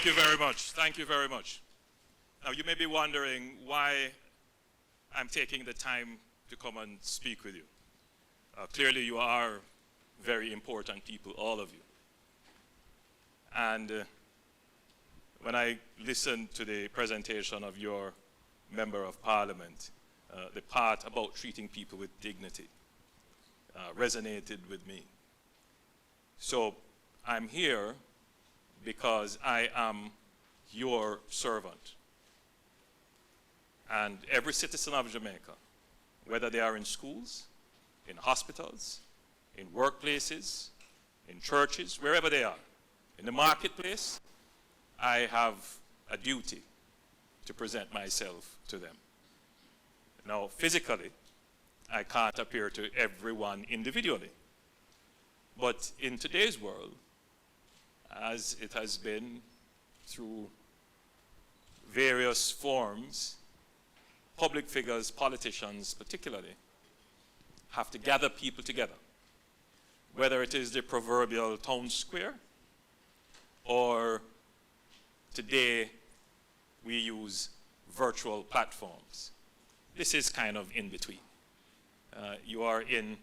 Thank you very much. Thank you very much. Now, you may be wondering why I'm taking the time to come and speak with you. Clearly, you are very important people, all of you. And when I listened to the presentation of your Member of Parliament, the part about treating people with dignity resonated with me. So I'm here because I am your servant. And every citizen of Jamaica, whether they are in schools, in hospitals, in workplaces, in churches, wherever they are, in the marketplace, I have a duty to present myself to them. Now, physically, I can't appear to everyone individually. But in today's world, as it has been through various forms, public figures, politicians particularly, have to gather people together. Whether it is the proverbial town square, or today we use virtual platforms. This is kind of in between. You are in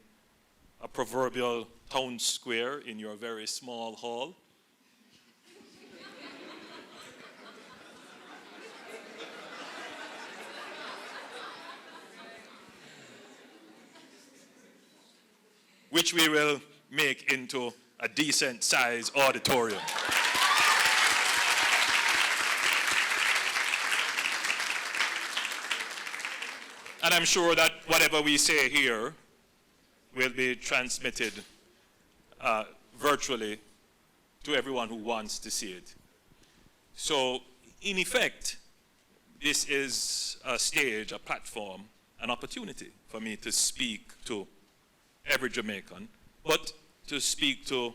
a proverbial town square in your very small hall. Which we will make into a decent sized auditorium. And I'm sure that whatever we say here will be transmitted virtually to everyone who wants to see it. So, in effect, this is a stage, a platform, an opportunity for me to speak to every Jamaican, but to speak to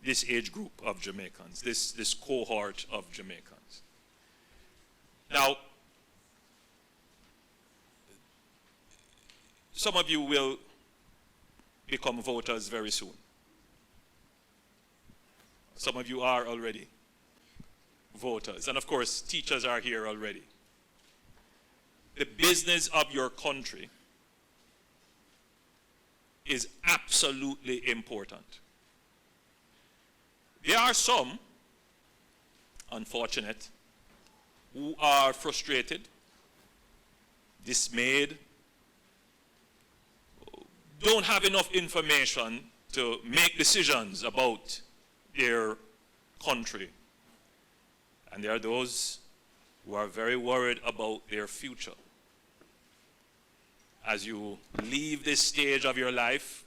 this age group of Jamaicans, this cohort of Jamaicans. Now, some of you will become voters very soon. Some of you are already voters. And of course, teachers are here already. The business of your country is absolutely important. There are some, unfortunate, who are frustrated, dismayed, don't have enough information to make decisions about their country. And there are those who are very worried about their future. As you leave this stage of your life,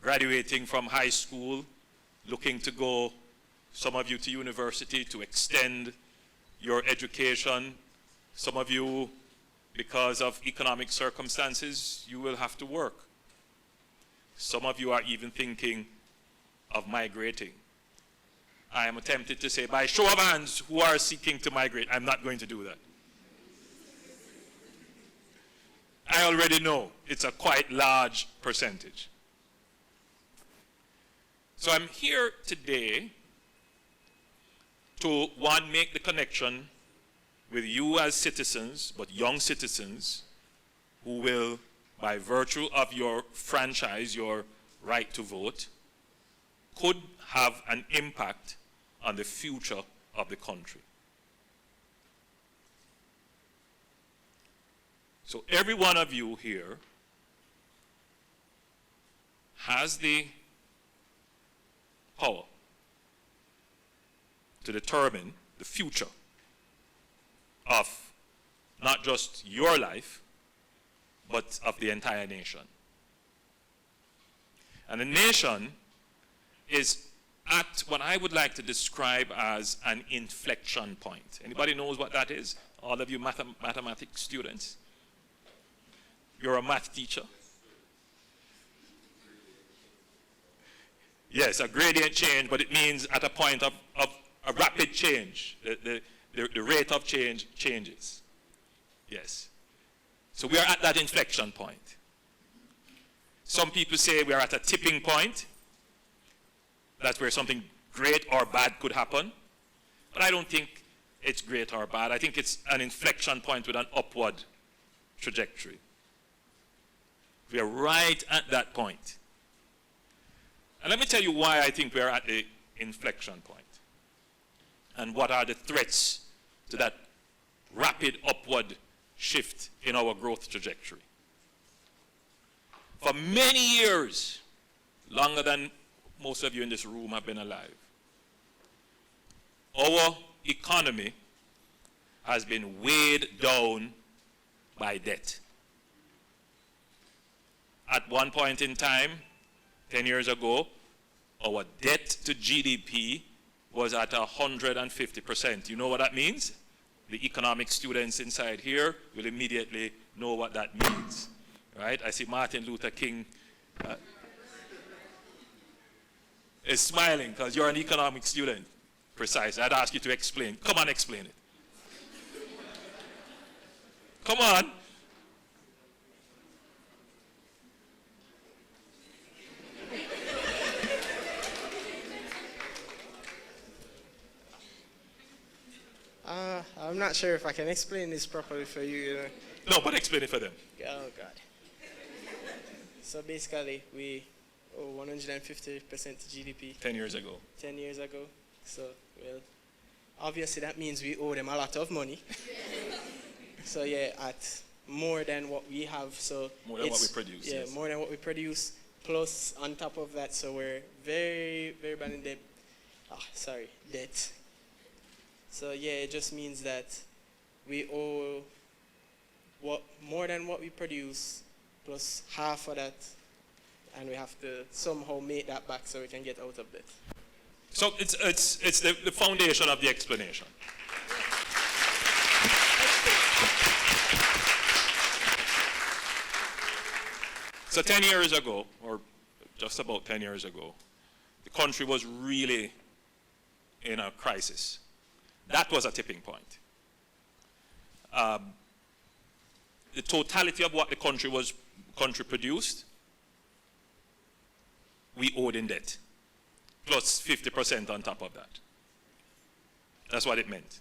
graduating from high school, looking to go, some of you to university to extend your education, some of you, because of economic circumstances, you will have to work. Some of you are even thinking of migrating. I am tempted to say, by show of hands, who are seeking to migrate? I'm not going to do that. I already know it's a quite large percentage. So I'm here today to, one, make the connection with you as citizens, but young citizens, who will, by virtue of your franchise, your right to vote, could have an impact on the future of the country. So every one of you here has the power to determine the future of not just your life, but of the entire nation. And the nation is at what I would like to describe as an inflection point. Anybody knows what that is? All of you mathematics students? You're a math teacher? Yes, a gradient change, but it means at a point of a rapid change. The rate of change changes. Yes. So we are at that inflection point. Some people say we are at a tipping point. That's where something great or bad could happen. But I don't think it's great or bad. I think it's an inflection point with an upward trajectory. We are right at that point. And let me tell you why I think we are at the inflection point. And what are the threats to that rapid upward shift in our growth trajectory. For many years, longer than most of you in this room have been alive, our economy has been weighed down by debt. At one point in time, 10 years ago, our debt to GDP was at 150%. You know what that means? The economic students inside here will immediately know what that means. Right? I see Martin Luther King is smiling because you're an economic student. Precisely. I'd ask you to explain. Come on, explain it. Come on. I'm not sure if I can explain this properly for you. No, but explain it for them. Oh, God. So basically, we owe 150% to GDP. 10 years ago. 10 years ago. So, well, obviously that means we owe them a lot of money. So, yeah, at more than what we have. So more than what we produce. Yeah, yes. more than what we produce. Plus, on top of that, so we're very, very bad in debt. Debt. So yeah, it just means that we owe more than what we produce, plus half of that, and we have to somehow make that back so we can get out of debt. So it's the foundation of the explanation. So 10 years ago, or just about 10 years ago, the country was really in a crisis. That was a tipping point. The totality of what the country produced, we owed in debt, plus 50% on top of that. That's what it meant.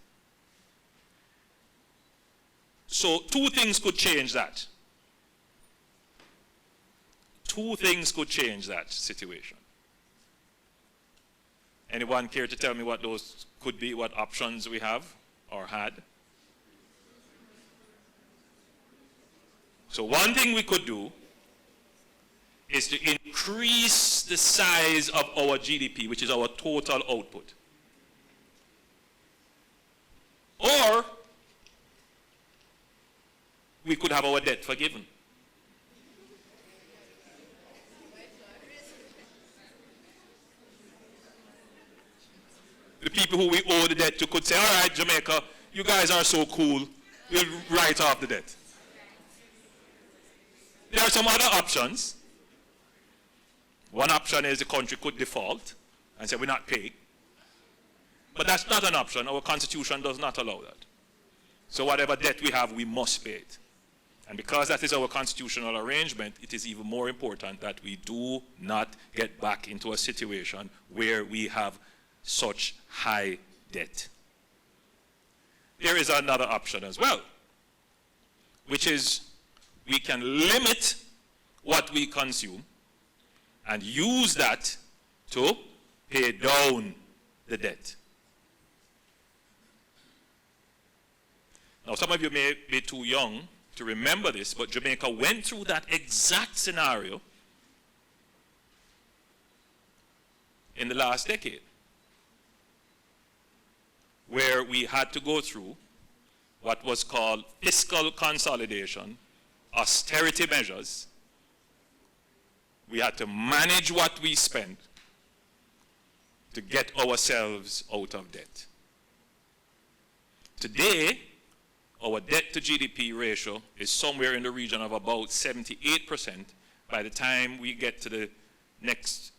So two things could change that. Two things could change that situation. Anyone care to tell me what those could be, what options we have or had? So one thing we could do is to increase the size of our GDP, which is our total output. Or we could have our debt forgiven. The people who we owe the debt to could say, all right, Jamaica, you guys are so cool, we'll write off the debt. There are some other options. One option is the country could default and say we're not paying. But that's not an option. Our constitution does not allow that. So whatever debt we have, we must pay it. And because that is our constitutional arrangement, it is even more important that we do not get back into a situation where we have such high debt. There is another option as well, which is we can limit what we consume and use that to pay down the debt. Now, some of you may be too young to remember this, but Jamaica went through that exact scenario in the last decade, where we had to go through what was called fiscal consolidation, austerity measures. We had to manage what we spent to get ourselves out of debt. Today, our debt to GDP ratio is somewhere in the region of about 78%. By the time we get to the next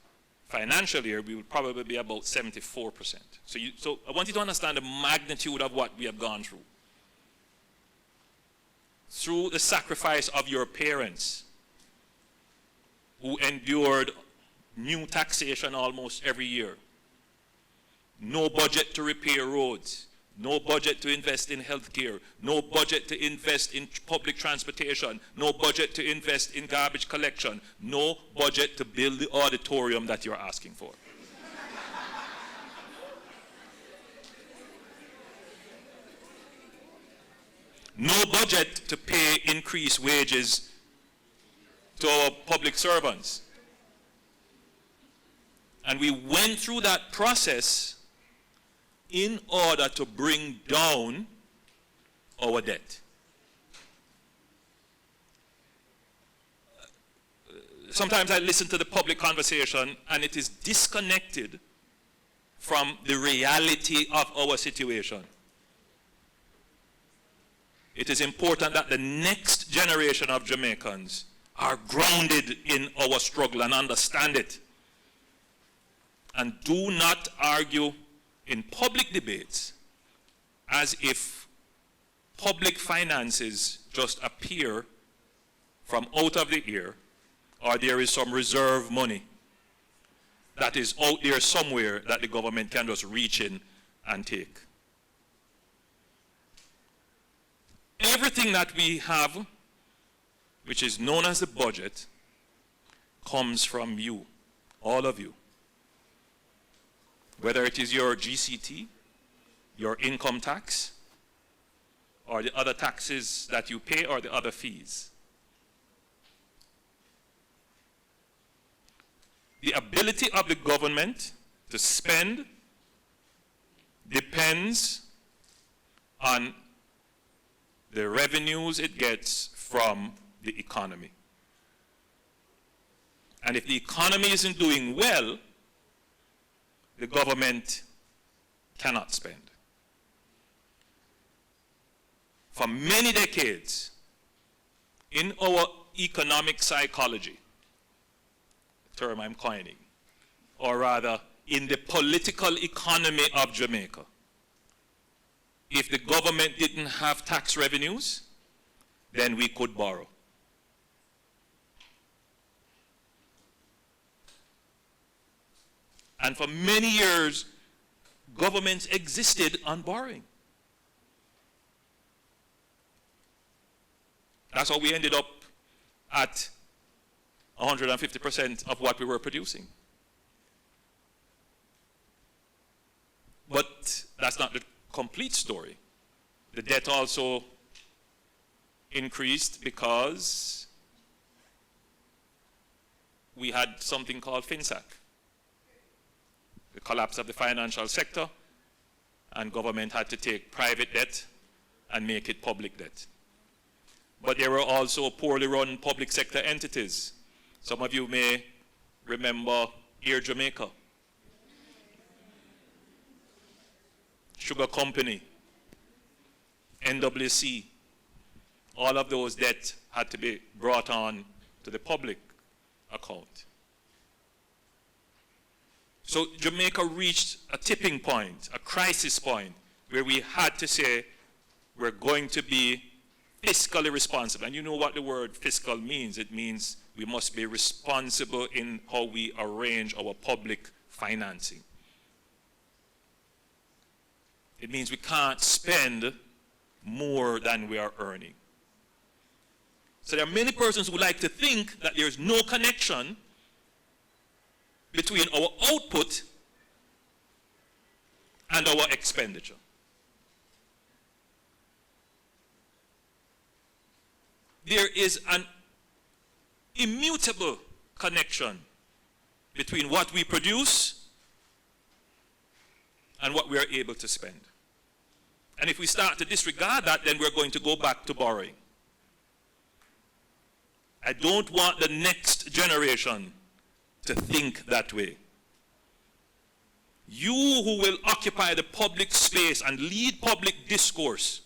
financial year, we will probably be about 74%. So I want you to understand the magnitude of what we have gone through. Through the sacrifice of your parents, who endured new taxation almost every year, No budget to repair roads. No budget to invest in healthcare. No budget to invest in public transportation. No budget to invest in garbage collection. No budget to build the auditorium that you're asking for. No budget to pay increased wages to our public servants. And we went through that process in order to bring down our debt. Sometimes I listen to the public conversation and it is disconnected from the reality of our situation. It is important that the next generation of Jamaicans are grounded in our struggle and understand it. And do not argue in public debates as if public finances just appear from out of the air, or there is some reserve money that is out there somewhere that the government can just reach in and take. Everything that we have, which is known as the budget, comes from you, all of you. Whether it is your GCT, your income tax, or the other taxes that you pay, or the other fees. The ability of the government to spend depends on the revenues it gets from the economy. And if the economy isn't doing well, the government cannot spend. For many decades, in our economic psychology, the term I'm coining, or rather in the political economy of Jamaica, if the government didn't have tax revenues, then we could borrow. And for many years, governments existed on borrowing. That's how we ended up at 150% of what we were producing. But that's not the complete story. The debt also increased because we had something called FinSAC, the collapse of the financial sector, and government had to take private debt and make it public debt. But there were also poorly run public sector entities. Some of you may remember Air Jamaica, Sugar Company, NWC. All of those debts had to be brought on to the public account. So Jamaica reached a tipping point, a crisis point, where we had to say we're going to be fiscally responsible. And you know what the word fiscal means. It means we must be responsible in how we arrange our public financing. It means we can't spend more than we are earning. So there are many persons who like to think that there's no connection between our output and our expenditure. There is an immutable connection between what we produce and what we are able to spend. And if we start to disregard that, then we're going to go back to borrowing. I don't want the next generation to think that way. You who will occupy the public space and lead public discourse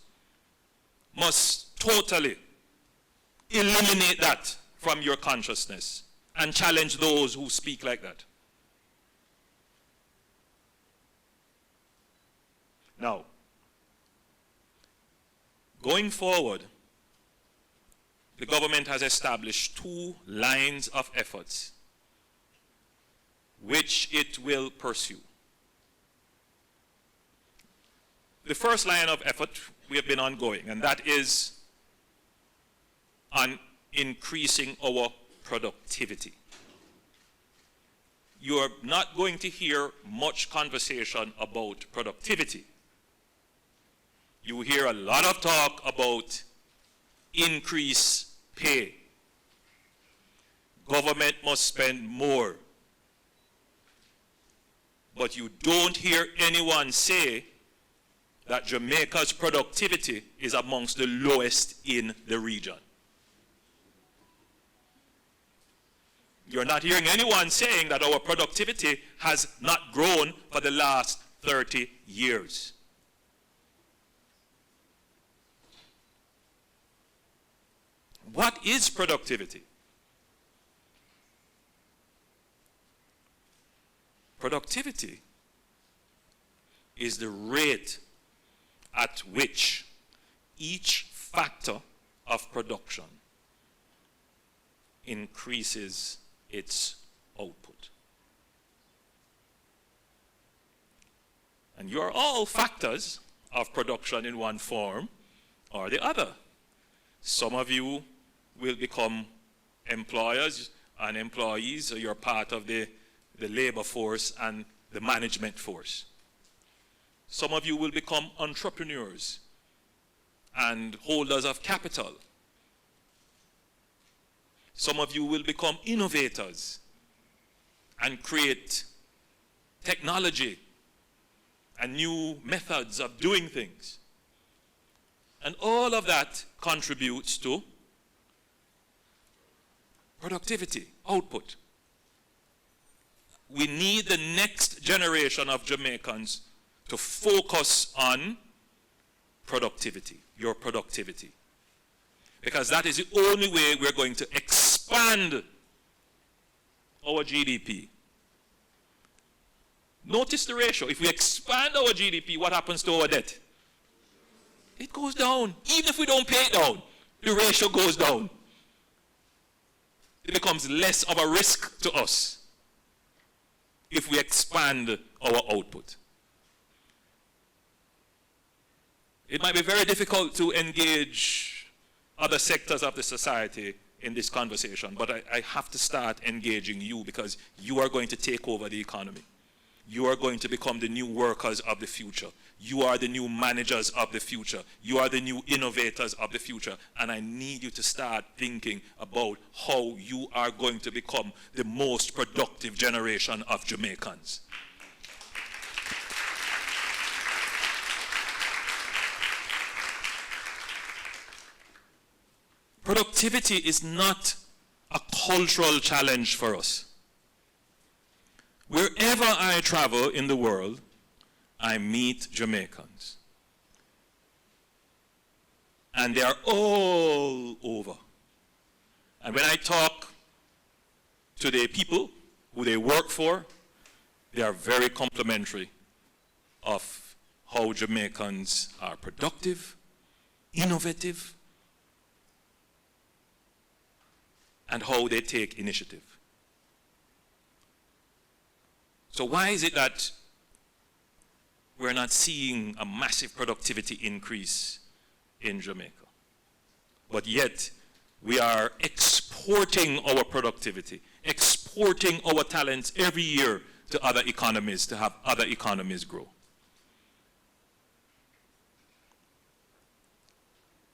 must totally eliminate that from your consciousness and challenge those who speak like that. Now, going forward, the government has established 2 lines of efforts which it will pursue. the first line of effort we have been ongoing, and that is on increasing our productivity. You are not going to hear much conversation about productivity. You hear a lot of talk about increased pay. Government must spend more. But you don't hear anyone say that Jamaica's productivity is amongst the lowest in the region. You're not hearing anyone saying that our productivity has not grown for the last 30 years. What is productivity? Productivity is the rate at which each factor of production increases its output. And you are all factors of production in one form or the other. Some of you will become employers and employees, so you're part of the labor force and the management force. Some of you will become entrepreneurs and holders of capital. Some of you will become innovators and create technology and new methods of doing things. And all of that contributes to productivity, output. We need the next generation of Jamaicans to focus on productivity, your productivity. Because that is the only way we're going to expand our GDP. Notice the ratio. If we expand our GDP, what happens to our debt? It goes down. Even if we don't pay it down, the ratio goes down. It becomes less of a risk to us if we expand our output. It might be very difficult to engage other sectors of the society in this conversation, but I have to start engaging you because you are going to take over the economy. You are going to become the new workers of the future. You are the new managers of the future. You are the new innovators of the future. And I need you to start thinking about how you are going to become the most productive generation of Jamaicans. Productivity is not a cultural challenge for us. Wherever I travel in the world, I meet Jamaicans. And they are all over. And when I talk to the people who they work for, they are very complimentary of how Jamaicans are productive, innovative, and how they take initiative. So why is it that we're not seeing a massive productivity increase in Jamaica? But yet, we are exporting our productivity, exporting our talents every year to other economies, to have other economies grow.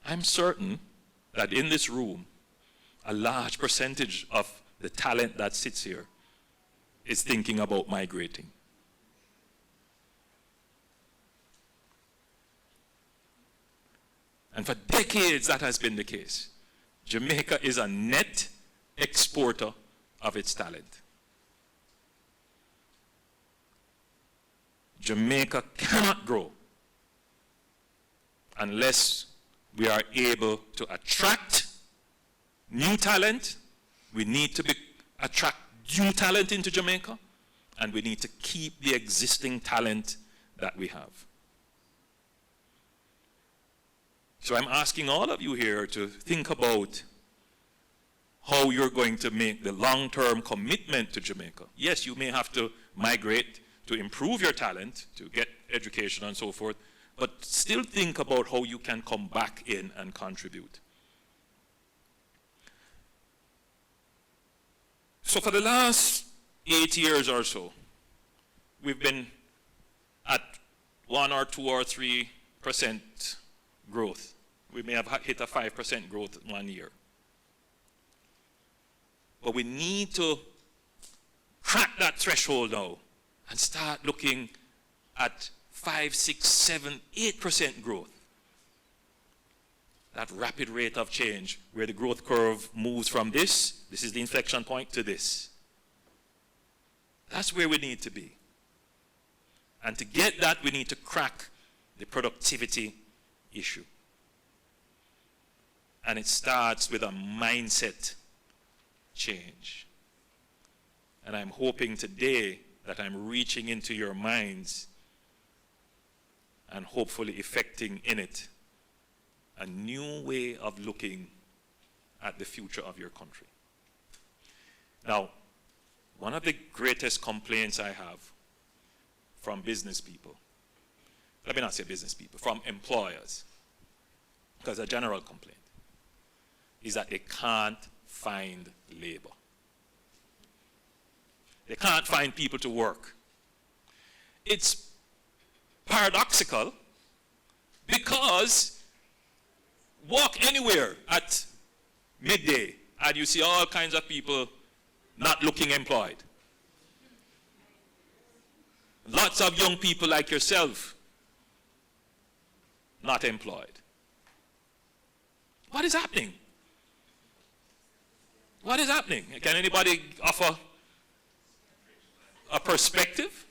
I'm certain that in this room, a large percentage of the talent that sits here is thinking about migrating. And for decades that has been the case. Jamaica is a net exporter of its talent. Jamaica cannot grow unless we are able to attract new talent. We need to attract new talent into Jamaica, and we need to keep the existing talent that we have. So I'm asking all of you here to think about how you're going to make the long-term commitment to Jamaica. Yes, you may have to migrate to improve your talent, to get education and so forth, but still think about how you can come back in and contribute. So for the last 8 years or so, we've been at 1 or 2 or 3% growth. We may have hit a 5% growth in 1 year. But we need to crack that threshold now and start looking at 5, 6, 7, 8% growth. That rapid rate of change where the growth curve moves from this is the inflection point, to this. That's where we need to be. And to get that, we need to crack the productivity issue. And it starts with a mindset change. And I'm hoping today that I'm reaching into your minds and hopefully effecting in it a new way of looking at the future of your country. Now, one of the greatest complaints I have from business people, let me not say business people, from employers, because a general complaint, is that they can't find labor. They can't find people to work. It's paradoxical because walk anywhere at midday and you see all kinds of people not looking employed. Lots of young people like yourself not employed. What is happening? What is happening? Can anybody offer a perspective?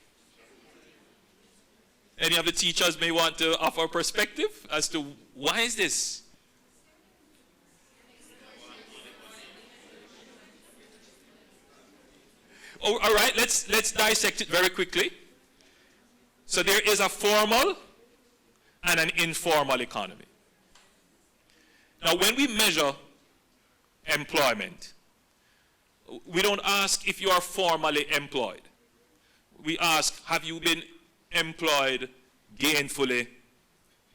Any of the teachers may want to offer a perspective as to why is this? Oh, all right, let's dissect it very quickly. So there is a formal and an informal economy. Now, when we measure employment, we don't ask if you are formally employed. We ask, have you been employed gainfully,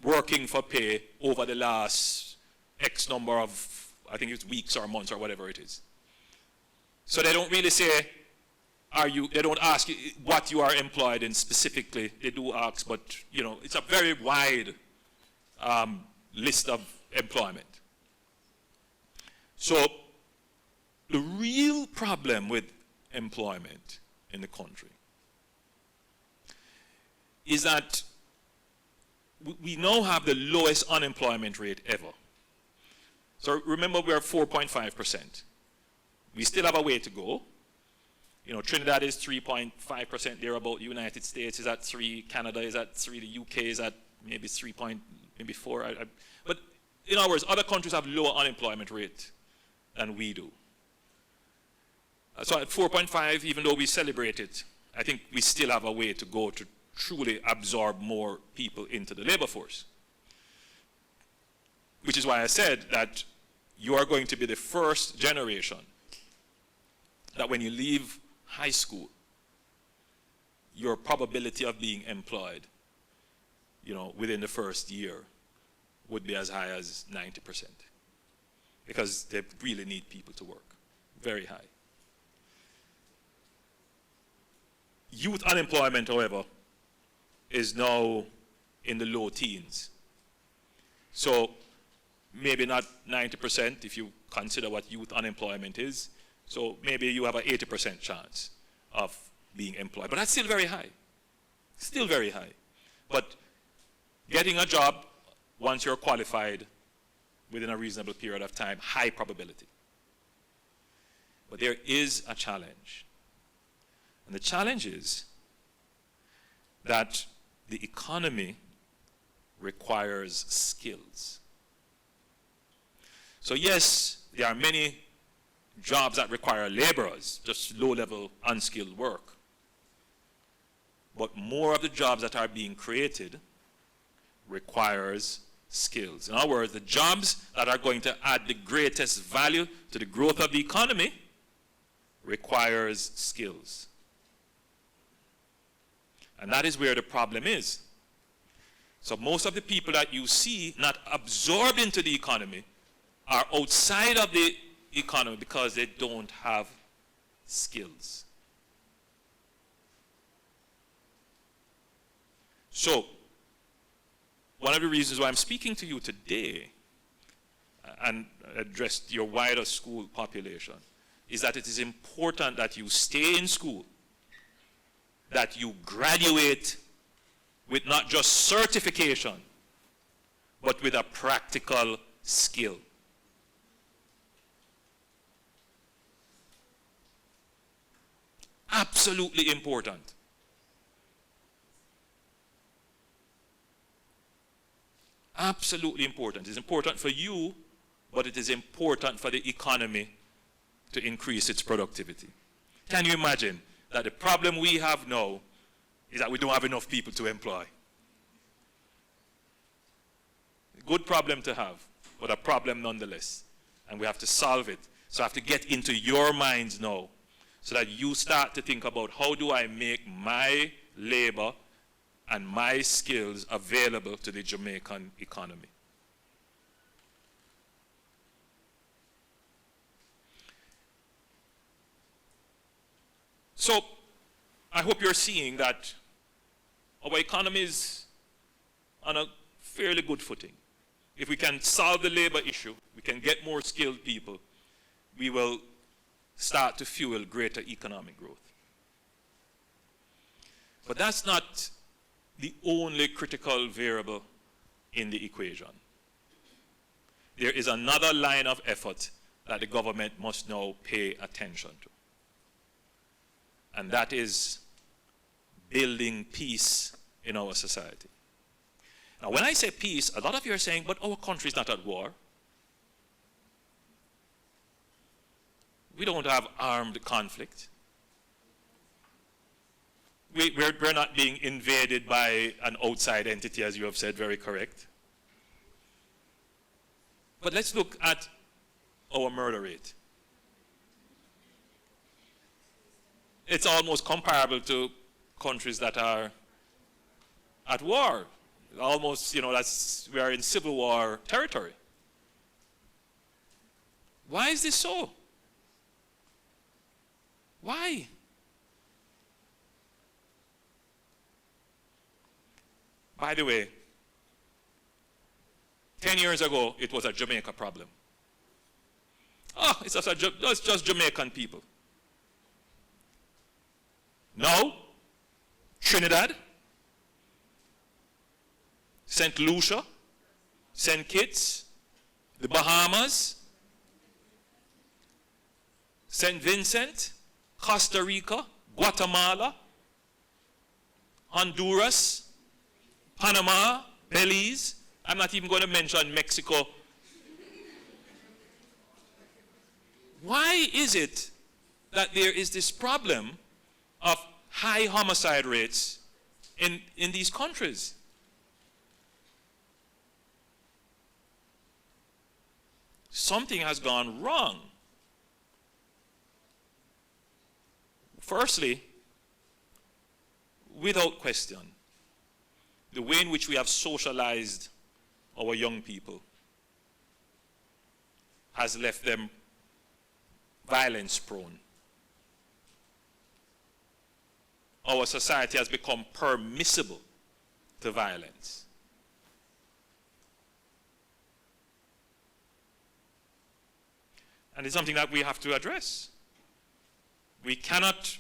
working for pay over the last X number of, I think it's weeks or months or whatever it is. So they don't really say, they don't ask you what you are employed in specifically. They do ask, but it's a very wide list of employment. So the real problem with employment in the country is that we now have the lowest unemployment rate ever. So remember, we're at 4.5%. We still have a way to go. Trinidad is 3.5% thereabout. The United States is at 3. Canada is at 3. The UK is at maybe 4. But in other words, other countries have lower unemployment rate than we do. So at 4.5, even though we celebrate it, I think we still have a way to go to truly absorb more people into the labor force. Which is why I said that you are going to be the first generation that when you leave high school, your probability of being employed, within the first year would be as high as 90%. Because they really need people to work. Very high. Youth unemployment, however, is now in the low teens. So maybe not 90% if you consider what youth unemployment is. So maybe you have an 80% chance of being employed. But that's still very high. Still very high. But getting a job once you're qualified within a reasonable period of time, high probability. But there is a challenge. And the challenge is that the economy requires skills. So yes, there are many jobs that require laborers, just low-level, unskilled work. But more of the jobs that are being created requires skills. In other words, the jobs that are going to add the greatest value to the growth of the economy requires skills. And that is where the problem is. So most of the people that you see not absorbed into the economy are outside of the economy because they don't have skills. So, one of the reasons why I'm speaking to you today and address your wider school population is that it is important that you stay in school, that you graduate with not just certification, but with a practical skill. Absolutely important. Absolutely important. It's important for you, but it is important for the economy to increase its productivity. Can you imagine that the problem we have now is that we don't have enough people to employ? A good problem to have, but a problem nonetheless. And we have to solve it. So I have to get into your minds now so that you start to think about how do I make my labor and my skills available to the Jamaican economy. So, I hope you're seeing that our economy is on a fairly good footing. If we can solve the labor issue, we can get more skilled people, we will start to fuel greater economic growth. But that's not the only critical variable in the equation. There is another line of effort that the government must now pay attention to. And that is building peace in our society. Now, when I say peace, a lot of you are saying, but our country is not at war. We don't have armed conflict. We're not being invaded by an outside entity, as you have said, very correct. But let's look at our murder rate. It's almost comparable to countries that are at war. Almost, we are in civil war territory. Why is this so? Why? By the way, 10 years ago, it was a Jamaica problem. It's just Jamaican people. Now, Trinidad, St. Lucia, St. Kitts, the Bahamas, St. Vincent, Costa Rica, Guatemala, Honduras, Panama, Belize. I'm not even going to mention Mexico. Why is it that there is this problem of high homicide rates in these countries? Something has gone wrong. Firstly, without question, the way in which we have socialized our young people has left them violence prone. Our society has become permissible to violence. And it's something that we have to address. We cannot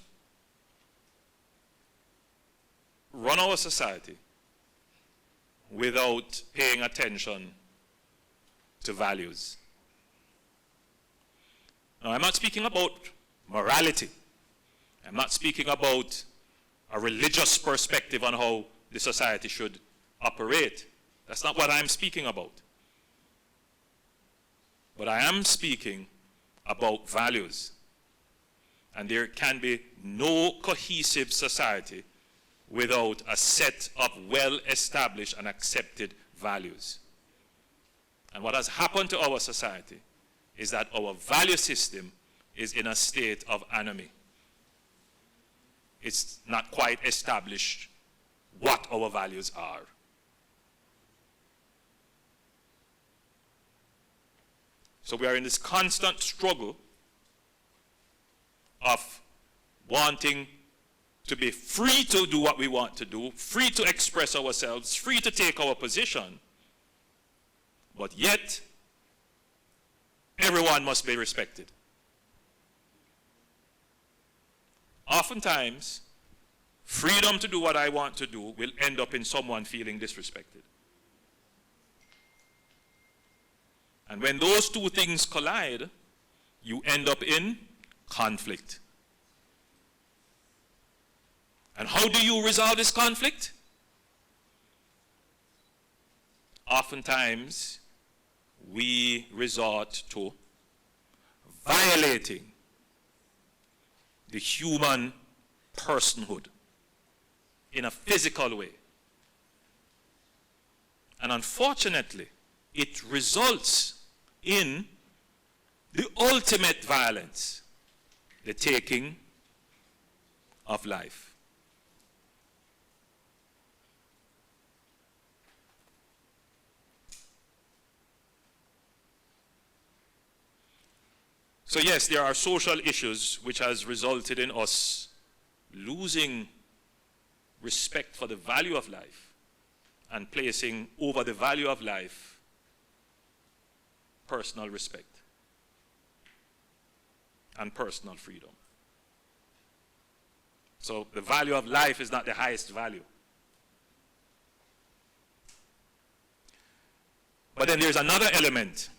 run our society without paying attention to values. Now, I'm not speaking about morality. I'm not speaking about a religious perspective on how the society should operate. That's not what I'm speaking about. But I am speaking about values. And there can be no cohesive society without a set of well-established and accepted values. And what has happened to our society is that our value system is in a state of anomie. It's not quite established what our values are. So we are in this constant struggle of wanting to be free to do what we want to do, free to express ourselves, free to take our position, but yet everyone must be respected. Oftentimes, freedom to do what I want to do will end up in someone feeling disrespected. And when those two things collide, you end up in conflict. And how do you resolve this conflict? Oftentimes, we resort to violating the human personhood in a physical way. And unfortunately, it results in the ultimate violence, the taking of life. So yes, there are social issues which has resulted in us losing respect for the value of life and placing over the value of life personal respect and personal freedom. So the value of life is not the highest value. But then there's another element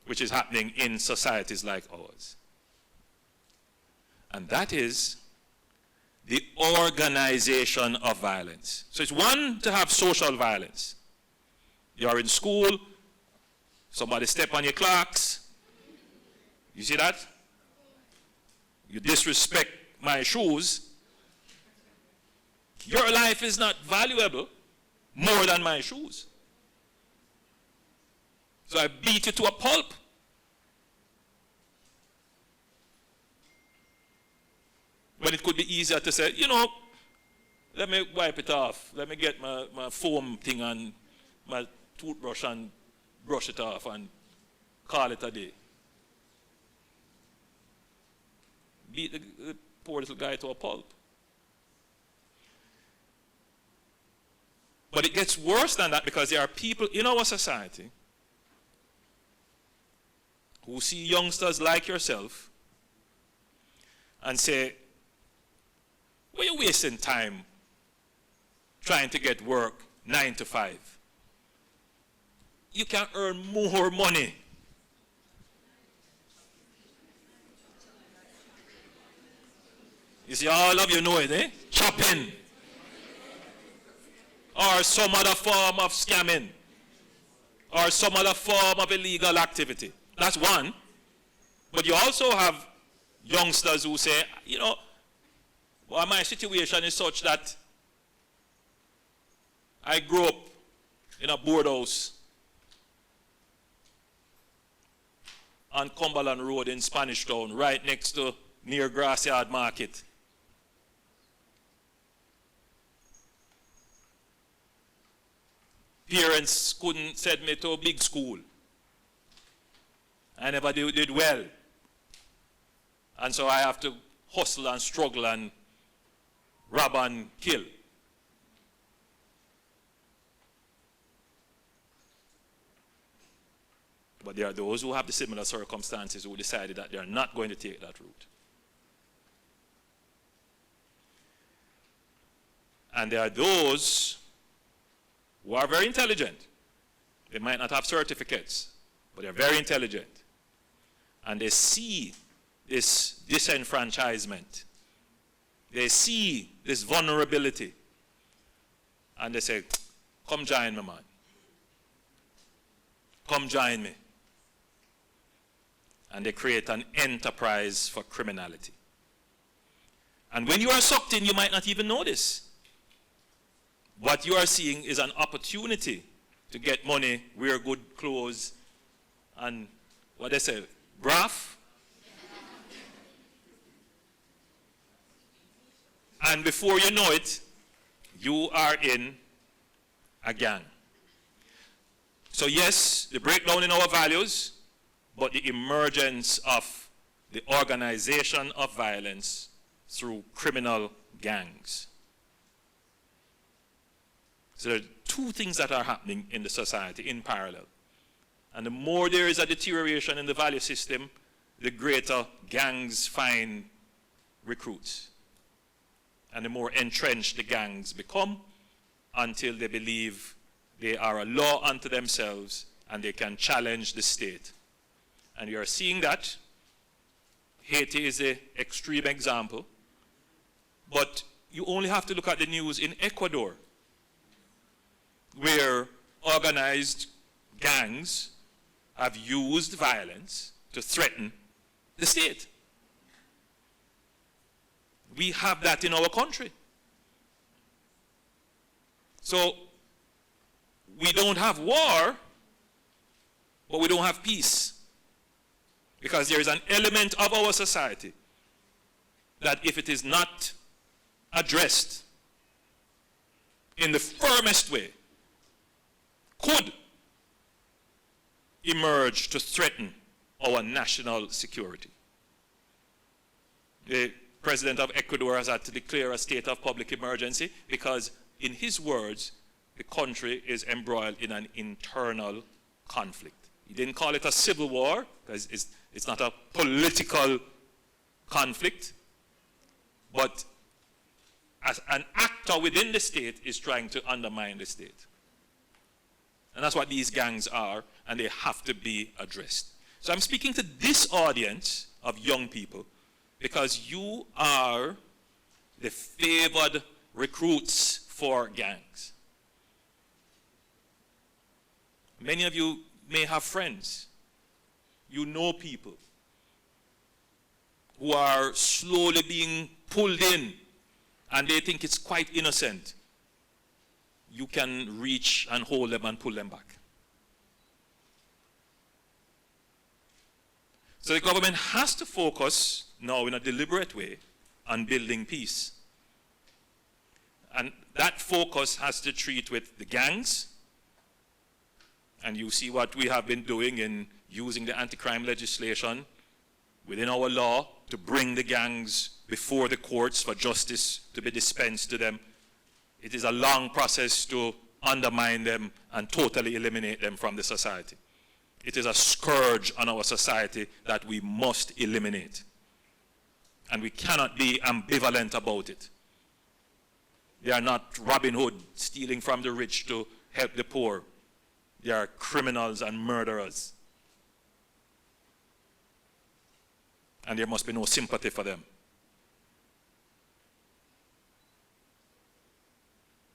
which is happening in societies like ours. And that is the organization of violence. So it's one to have social violence. You are in school, somebody step on your clocks. You see that? You disrespect my shoes. Your life is not valuable more than my shoes. So I beat you to a pulp. When it could be easier to say, you know, let me wipe it off. Let me get my foam thing and my toothbrush and brush it off and call it a day. Beat the poor little guy to a pulp. But it gets worse than that because there are people in our society who see youngsters like yourself and say, well, you're wasting time trying to get work 9 to 5. You can earn more money. You see, all of you know it, eh? Chopping. Or some other form of scamming. Or some other form of illegal activity. That's one. But you also have youngsters who say, you know, well, my situation is such that I grew up in a board house on Cumberland Road in Spanish Town, right next to near Grassyard Market. Parents couldn't send me to a big school. I never did well. And so I have to hustle and struggle and rob and kill. But there are those who have the similar circumstances who decided that they are not going to take that route. And there are those who are very intelligent. They might not have certificates, but they're very intelligent. And they see this disenfranchisement. They see this vulnerability. And they say, come join me, man. Come join me. And they create an enterprise for criminality. And when you are sucked in, you might not even know this. What you are seeing is an opportunity to get money, wear good clothes, and what they say, graft. And before you know it, you are in a gang. So yes, the breakdown in our values, but the emergence of the organization of violence through criminal gangs. So there are two things that are happening in the society in parallel. And the more there is a deterioration in the value system, the greater gangs find recruits. And the more entrenched the gangs become until they believe they are a law unto themselves and they can challenge the state. And you are seeing that. Haiti is an extreme example. But you only have to look at the news in Ecuador, where organized gangs have used violence to threaten the state. We have that in our country. So we don't have war, but we don't have peace. Because there is an element of our society that if it is not addressed in the firmest way, could emerge to threaten our national security. The president of Ecuador has had to declare a state of public emergency because, in his words, the country is embroiled in an internal conflict. He didn't call it a civil war because it's not a political conflict, but as an actor within the state is trying to undermine the state. And that's what these gangs are, and they have to be addressed. So I'm speaking to this audience of young people because you are the favored recruits for gangs. Many of you may have friends. You know people who are slowly being pulled in, and they think it's quite innocent. You can reach and hold them and pull them back. So the government has to focus now in a deliberate way on building peace. And that focus has to treat with the gangs. And you see what we have been doing in using the anti-crime legislation within our law to bring the gangs before the courts for justice to be dispensed to them. It is a long process to undermine them and totally eliminate them from the society. It is a scourge on our society that we must eliminate. And we cannot be ambivalent about it. They are not Robin Hood stealing from the rich to help the poor. They are criminals and murderers. And there must be no sympathy for them.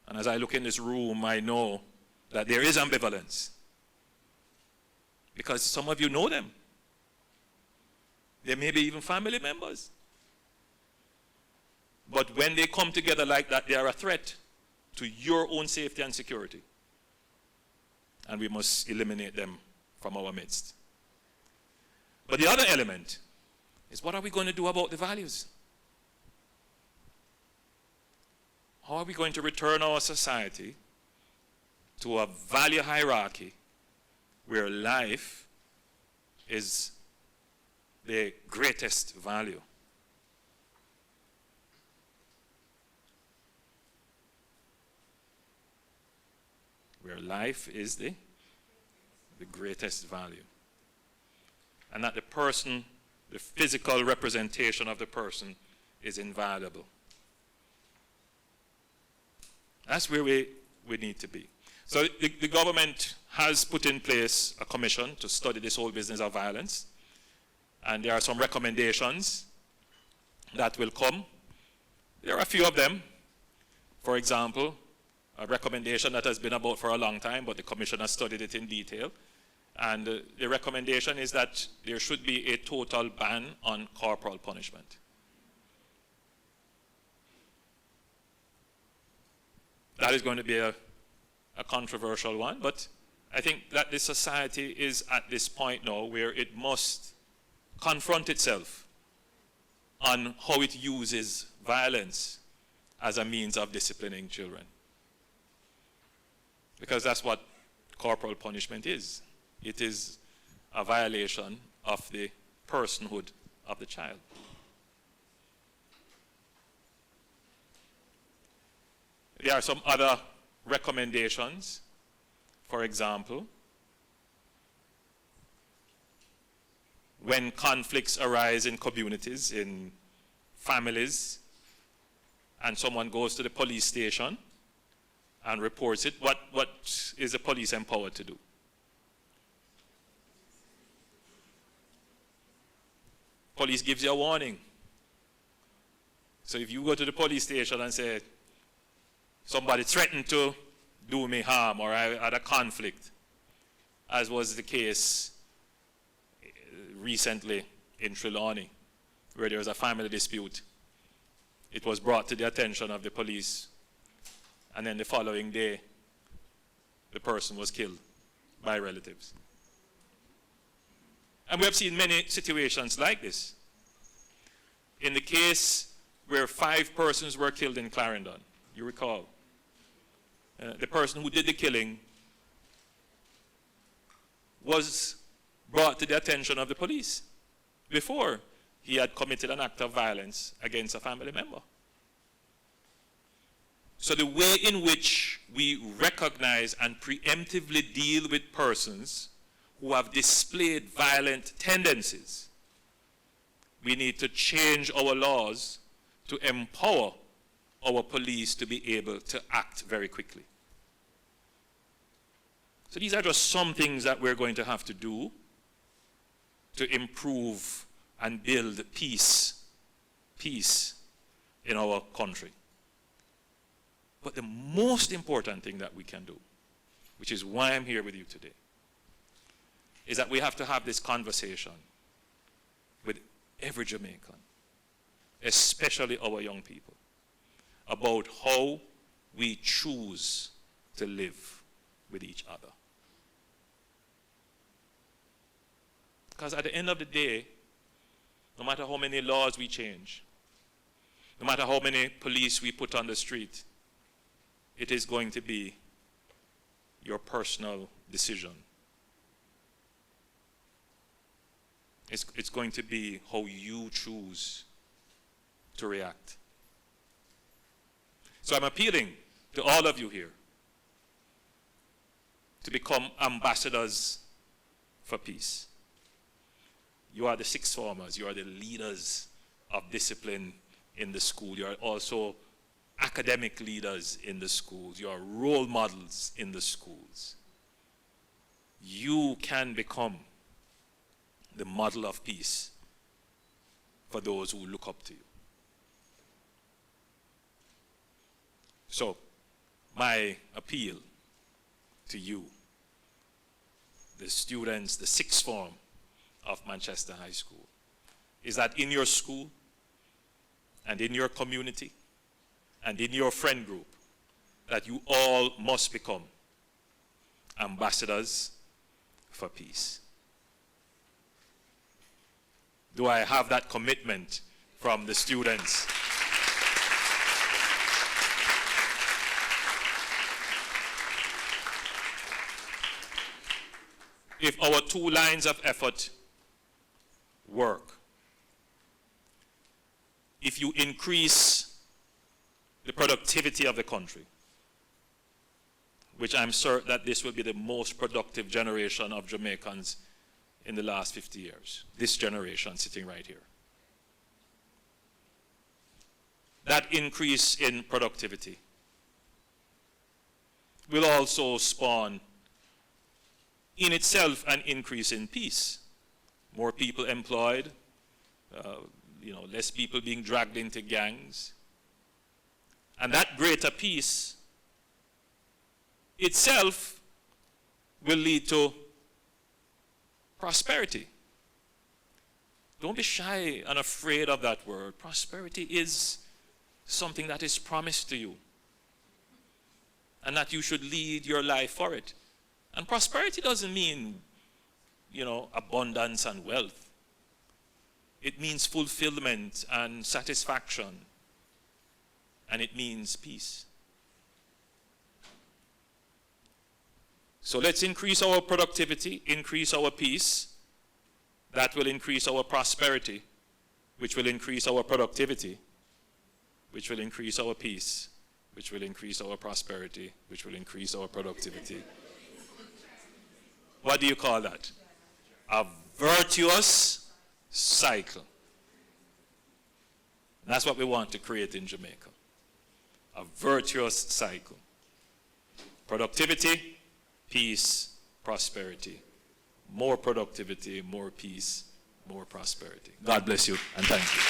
And as I look in this room, I know that there is ambivalence. Because some of you know them. They may be even family members. But when they come together like that, they are a threat to your own safety and security. And we must eliminate them from our midst. But the other element is, what are we going to do about the values? How are we going to return our society to a value hierarchy where life is the greatest value? Where life is the greatest value. And that the person, the physical representation of the person, is invaluable. That's where we need to be. So the government has put in place a commission to study this whole business of violence. And there are some recommendations that will come. There are a few of them. For example, a recommendation that has been about for a long time, but the commission has studied it in detail. And the recommendation is that there should be a total ban on corporal punishment. That is going to be a controversial one, but I think that the society is at this point now where it must confront itself on how it uses violence as a means of disciplining children. Because that's what corporal punishment is. It is a violation of the personhood of the child. There are some other recommendations. For example, when conflicts arise in communities, in families, and someone goes to the police station and reports it, what is the police empowered to do? Police gives you a warning. So if you go to the police station and say, somebody threatened to do me harm, or I had a conflict, as was the case recently in Trelawney, where there was a family dispute. It was brought to the attention of the police, and then the following day, the person was killed by relatives. And we have seen many situations like this. In the case where 5 persons were killed in Clarendon, you recall, the person who did the killing was brought to the attention of the police before he had committed an act of violence against a family member. So the way in which we recognize and preemptively deal with persons who have displayed violent tendencies, we need to change our laws to empower our police to be able to act very quickly. So these are just some things that we're going to have to do to improve and build peace in our country. But the most important thing that we can do, which is why I'm here with you today, is that we have to have this conversation with every Jamaican, especially our young people, about how we choose to live with each other. Because at the end of the day, no matter how many laws we change, no matter how many police we put on the street, it is going to be your personal decision. It's going to be how you choose to react. So I'm appealing to all of you here to become ambassadors for peace. You are the sixth formers. You are the leaders of discipline in the school. You are also academic leaders in the schools. You are role models in the schools. You can become the model of peace for those who look up to you. So, my appeal to you, the students, the sixth form of Manchester High School, is that in your school and in your community and in your friend group, that you all must become ambassadors for peace. Do I have that commitment from the students? If our 2 lines of effort work, if you increase the productivity of the country, which I'm certain that this will be the most productive generation of Jamaicans in the last 50 years, this generation sitting right here. That increase in productivity will also spawn in itself an increase in peace. More people employed, less people being dragged into gangs. And that greater peace itself will lead to prosperity. Don't be shy and afraid of that word. Prosperity is something that is promised to you, and that you should lead your life for it. And prosperity doesn't mean, abundance and wealth. It means fulfillment and satisfaction, and it means peace. So let's increase our productivity, increase our peace. That will increase our prosperity, which will increase our productivity, which will increase our peace, which will increase our prosperity, which will increase our productivity. What do you call that? A virtuous cycle. That's what we want to create in Jamaica. A virtuous cycle. Productivity, peace, prosperity. More productivity, more peace, more prosperity. God bless you and thank you.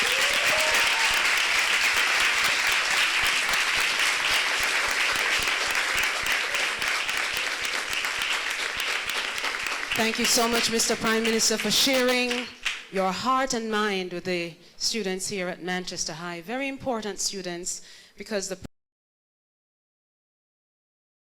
Thank you so much, Mr. Prime Minister, for sharing your heart and mind with the students here at Manchester High. Very important students, because the